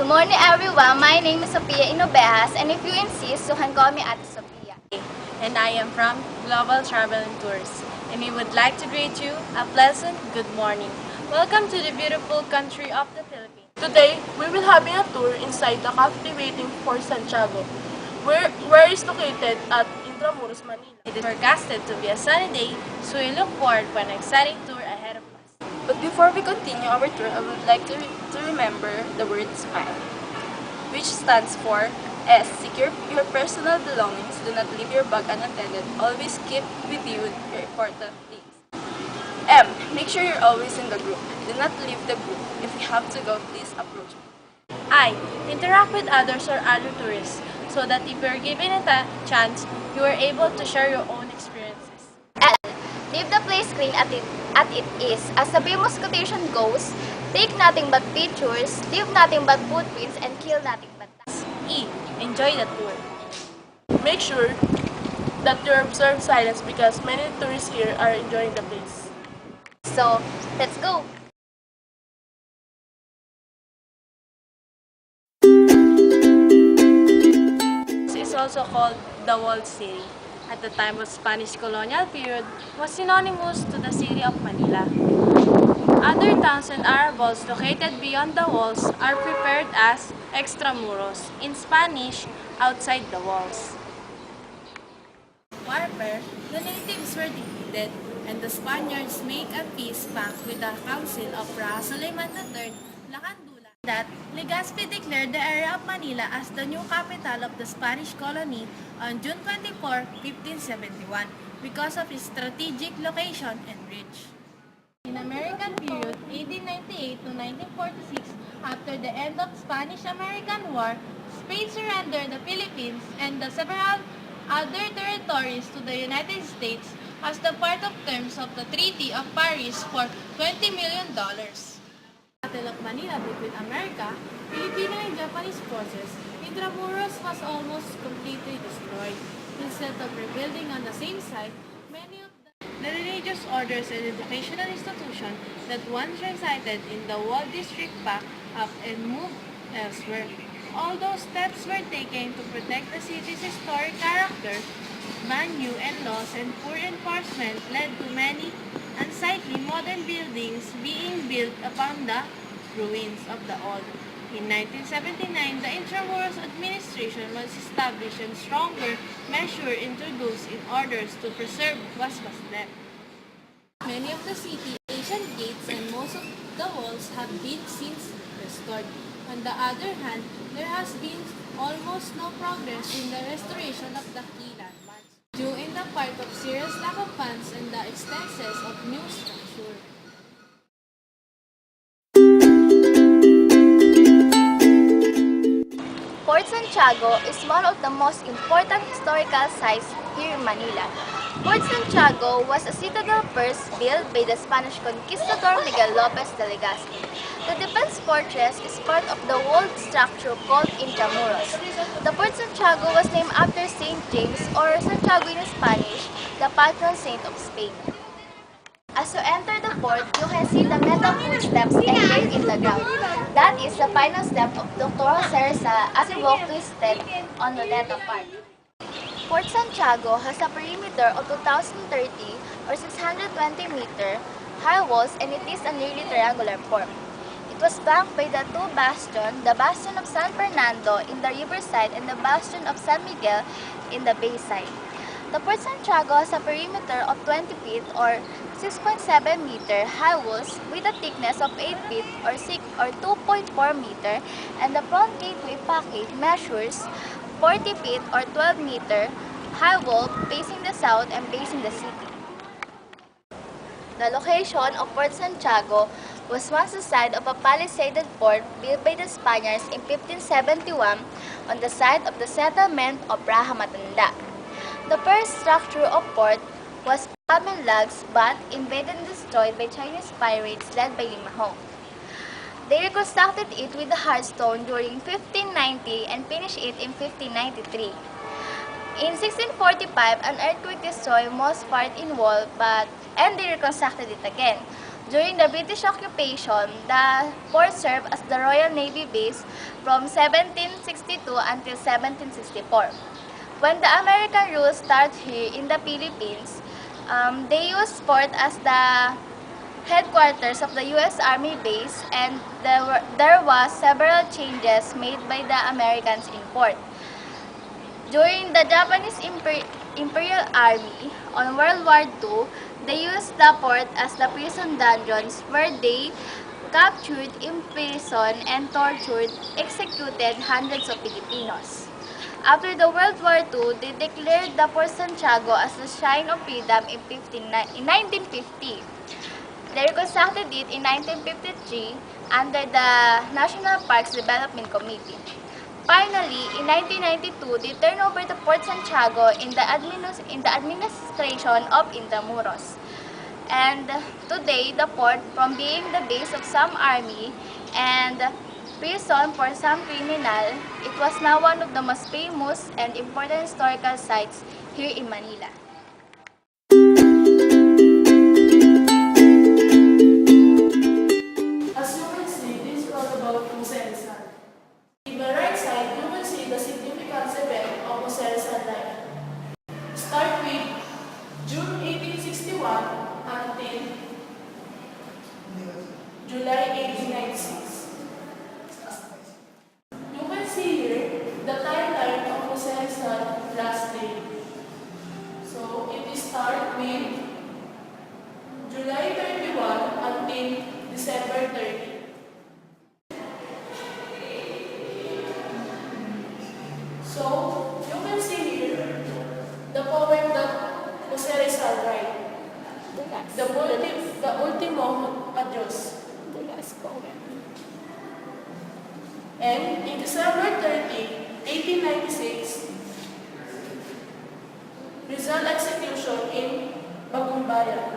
Good morning everyone, my name is Sophia Inobejas and if you insist, you can call me Ate Sophia. And I am from Global Travel and Tours, and we would like to greet you a pleasant good morning. Welcome to the beautiful country of the Philippines. Today, we will having a tour inside the captivating Fort Santiago, where is located at Intramuros, Manila. It is forecasted to be a sunny day, so we look forward to an exciting tour ahead of us. But before we continue our tour, I would like to remember the word SMILE, which stands for S. Secure your personal belongings. Do not leave your bag unattended. Always keep with you your important things. M. Make sure you're always in the group. Do not leave the group. If you have to go, please approach me. I. Interact with others or other tourists so that if you're given a chance, you are able to share your own experiences. L. Leave the place clean as it is. As the famous quotation goes, take nothing but pictures, leave nothing but footprints, and kill nothing but dust. E. Enjoy the tour. Make sure that you observe silence because many tourists here are enjoying the place. So, let's go! This is also called the Walled City. At the time of Spanish colonial period, was synonymous to the city of Manila. Other towns and arrabals located beyond the walls are prepared as extramuros, in Spanish, outside the walls. Warfare, the natives were defeated, and the Spaniards made a peace pact with the Council of Suleiman III, Lacandula, that Legazpi declared the area of Manila as the new capital of the Spanish colony on June 24, 1571, because of its strategic location and reach. In American period, 1898 to 1946, after the end of Spanish-American War, Spain surrendered the Philippines and the several other territories to the United States as the part of terms of the Treaty of Paris for $20 million. Battle of Manila between America, Filipino and Japanese forces, Intramuros was almost completely destroyed. Instead of rebuilding on the same site, many of the religious orders and educational institutions that once resided in the Walled District packed up and moved elsewhere. Although steps were taken to protect the city's historic character, bad new and laws and poor enforcement led to many unsightly modern buildings being built upon the ruins of the old. In 1979, the Intramuros administration was established and stronger measures introduced in order to preserve what was left. Many of the city's ancient gates and most of the walls have been since restored. On the other hand, there has been almost no progress in the restoration of the key landmarks, due in the part of serious lack of funds and the expenses of new structure. Fort Santiago is one of the most important historical sites here in Manila. Fort Santiago was a citadel first built by the Spanish conquistador Miguel Lopez de Legazpi. The defense fortress is part of the walled structure called Intramuros. The Fort Santiago was named after Saint James, or Santiago in Spanish, the patron saint of Spain. As you enter the fort, you can see the metal footsteps engraved in the ground. That is the final step of Dr. Jose Rizal as he walked to his step on Luneta Park. Fort Santiago has a perimeter of 2,030 or 620-meter high walls, and it is a nearly triangular form. It was backed by the two bastions, the bastion of San Fernando in the riverside and the bastion of San Miguel in the bayside. The Fort Santiago has a perimeter of 20 feet or 6.7-meter high walls with a thickness of 8 feet or 2.4 meter, and the front gateway package measures 40 feet or 12-meter high wall facing the south and facing the city. The location of Fort Santiago was once the site of a palisaded fort built by the Spaniards in 1571 on the site of the settlement of Raha Matanda. The first structure of fort was palm and logs, but invaded and destroyed by Chinese pirates led by Limahong. They reconstructed it with the hard stone during 1590 and finished it in 1593. In 1645, an earthquake destroyed most part in wall, and they reconstructed it again. During the British occupation, the port served as the Royal Navy base from 1762 until 1764. When the American rule started here in the Philippines, they used port as the headquarters of the U.S. Army base, and there was several changes made by the Americans in port. During the Japanese Imperial Army on World War II, they used the port as the prison dungeons where they captured, imprisoned, and tortured, executed hundreds of Filipinos. After the World War II, they declared the Fort Santiago as the Shrine of Freedom in 1950. They reconstructed it in 1953 under the National Parks Development Committee. Finally, in 1992, they turned over the Fort Santiago in the administration of Intramuros. And today, the port, from being the base of some army and prison for some criminal, it was now one of the most famous and important historical sites here in Manila. As you can see, this is all about Jose Rizal. In the right side, you will see the significant event of Jose Rizal life. Start with June 1861 until July 1896. You can see here the timeline of Jose Rizal's last day. So it is start with July 31 until December 30. So, you can see here the poem that Jose Rizal wrote. The Ultimo Adios. The last poem. And in December 30, 1896, Rizal execution in Bagumbayan.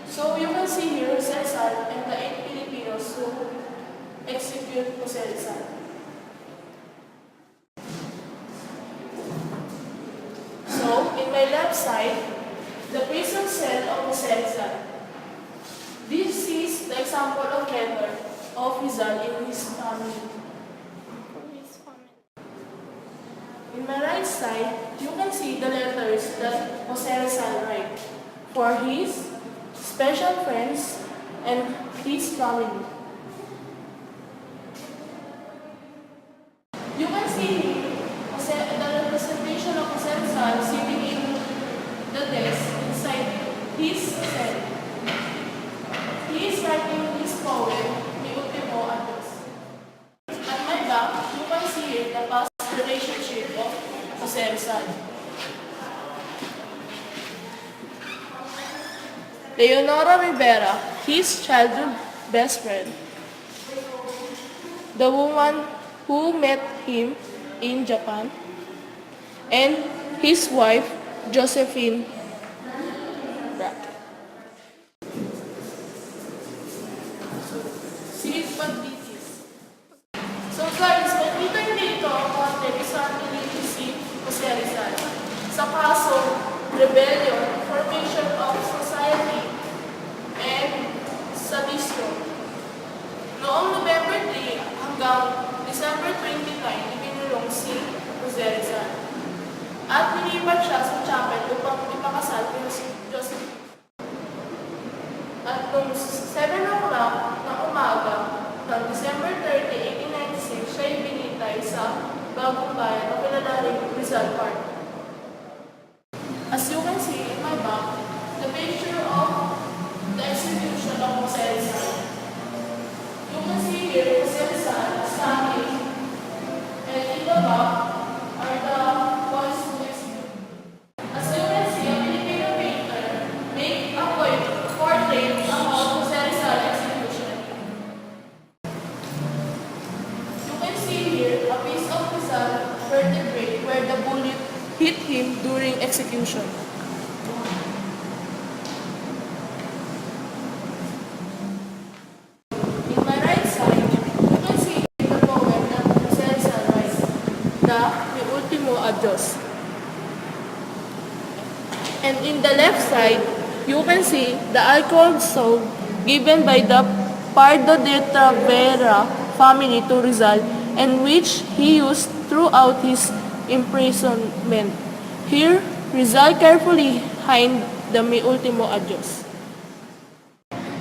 So you can see here Jose Rizal and the 8 Filipinos who execute Jose Rizal. So, in my left side, the prison cell of Jose Rizal. This is the example of letter of Rizal in his family. In my right side, you can see the letters that Jose Rizal wrote for his special friends and his family. You can see the representation of Jose Rizal sitting in the desk inside his cell. He is writing his poem, Mi Ultimo Adios. At my back, you can see here the past relationship of Jose Rizal. Leonora Rivera, his childhood best friend. The woman who met him in Japan. And his wife, Josephine Brackett. So guys, makita niyo dito ang content sa ating si Jose Rizal sa kaso rebellion, formation of society, and sadismo. Noong November 3 hanggang December 29, ibinulong si Jose Rizal. At nilipat siya sa chapel upang ipakasal kay Joseph. At noong 7 o'clock ng umaga ng December 30, 1896, siya ibinitay sa bagong bayan o kilalaring Rizal Park. As you can see in my back, the picture of the execution of Jose Rizal. You can see here Jose Rizal standing, and in the back are the ones who executed. As you can see, a Filipino painter made a portrait about Jose Rizal execution. You can see here a piece of Rizal vertebrae where the bullet hit him during execution. In my right side, you can see the poem that Jose Rizal writes, the Mi Ultimo Adios. And in the left side, You can see the alcohol sold given by the Pardo de Tavera family to Rizal and which he used throughout his imprisonment. Here, Rizal carefully hid the mi ultimo adios.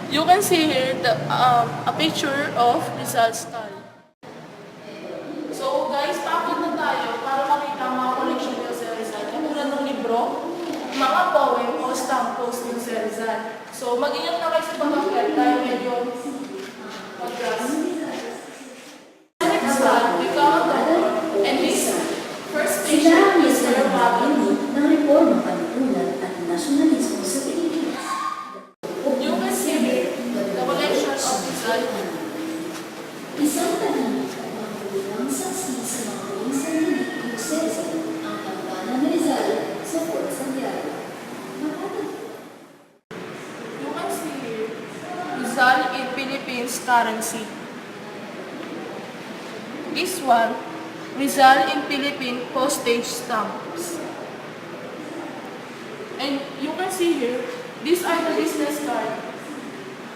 You can see here a picture of Rizal's skull. So guys, pakit na tayo para makita ang mga collection ni Jose Rizal. Katulad ng libro, mga poem o stamp post ni Jose Rizal. So mag-ingat na kayo sa pag-akit dahil medyo mag-gas. Next time, we come and this first station is Sir Wabi. ng reforma panlipunan at nasyonalismo sa Pilipinas. You can see here the collection of Rizal. Isang tahimik at magulungang saksi sa mga huling sandali ni Jose Rizal, ang kampana ni Rizal sa Fort Santiago. You can see here Rizal in Philippines currency. This one, Rizal in Philippine postage stamps. And you can see here, these are the business card.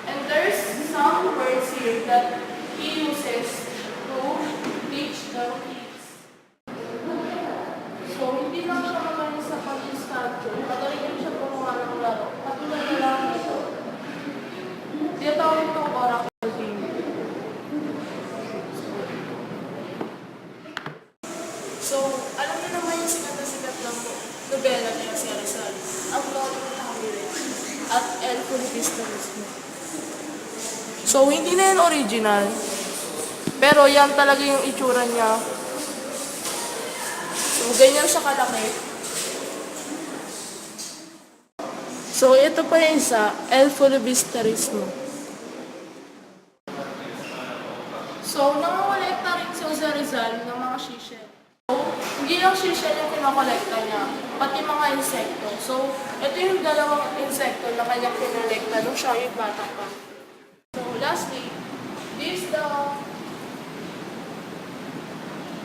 And there's some words here that he uses to teach the kids. So, hindi lang siya magaling sa pag-statue. Magaling din siya gumawa ng laro. Katulad na lang ito. Tinatawag itong oracle game. So, alam niyo naman yung sikat na sikat ng nobela niya si Rizal. Ang Lolo ng Tamire at El Pulipista mismo. So, hindi na yan original. Pero yan talaga yung itsura niya. So, ganyan siya kalaki. So, ito pa yung isa, El Filibusterismo. So, nangangolekta rin si Jose Rizal ng mga seashell. So, hindi lang seashell yung kinakolekta niya, pati mga insekto. So, ito yung dalawang insekto na kanyang kinolekta nung siya yung bata pa. So, lastly, this is the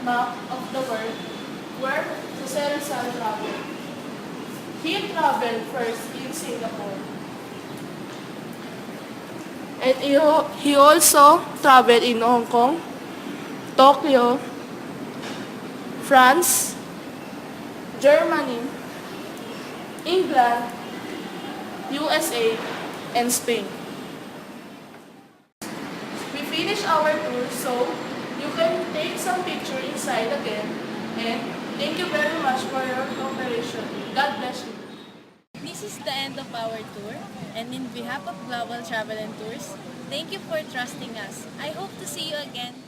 map of the world where Jose Rizal traveled. He traveled first in Singapore. And he also traveled in Hong Kong, Tokyo, France, Germany, England, USA, and Spain. We finished our tour, so you can take some picture inside again. And thank you very much for your cooperation. God bless you. This is the end of our tour, and in behalf of Global Travel and Tours, thank you for trusting us. I hope to see you again.